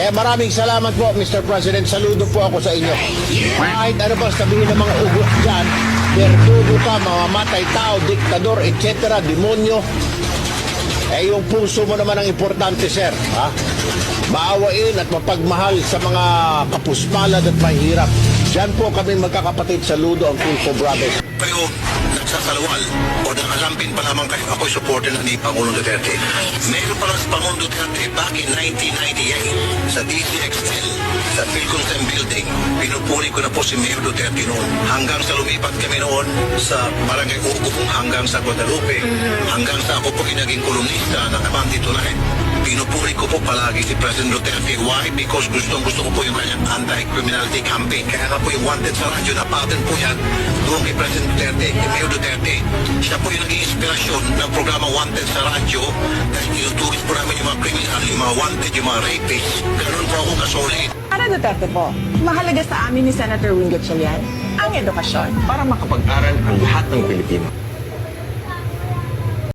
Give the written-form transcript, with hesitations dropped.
Kaya maraming salamat po, Mr. President. Saludo po ako sa inyo. Kahit ano ba sabihin ng mga ugot dyan, berdugo ka, mamamatay tao, diktador, etc., demonyo, eh yung puso mo naman ang importante, sir. Ha? Maawain at mapagmahal sa mga kapuspalad at mahirap. Diyan po kami magkakapatid. Saludo ang Tulfo Brothers. Kayo nagsasalwal o nakalampin pa lamang kayo, ako'y supporter na ni Pangulong Duterte. Meron pa lang si Pangulong Duterte back in 1998 sa DCXL, sa Philconsem Building. Pinupuri ko na po si Mayor Duterte noon. Hanggang sa lumipat kami noon sa Barangay Ugong, hanggang sa Guadalupe, hanggang sa ako po naging kolumnista ng Abante Tonight. Pinupuri ko po palagi si President Duterte. Why? Because gusto ko po yung kanyang anti-criminality campaign. Kaya nga po yung wanted sa radyo, napatin po yan doon kay President Duterte, kay Mayor Duterte. Siya po yung naging inspirasyon ng programa Wanted sa radyo dahil tinutulis po namin yung mga criminal, yung mga wanted, yung mga rapists. Ganun po ako kasolid. Para Duterte po, mahalaga sa amin ni Senator Wing Gatchalian ang edukasyon. Para makapag-aral ang lahat ng Pilipino.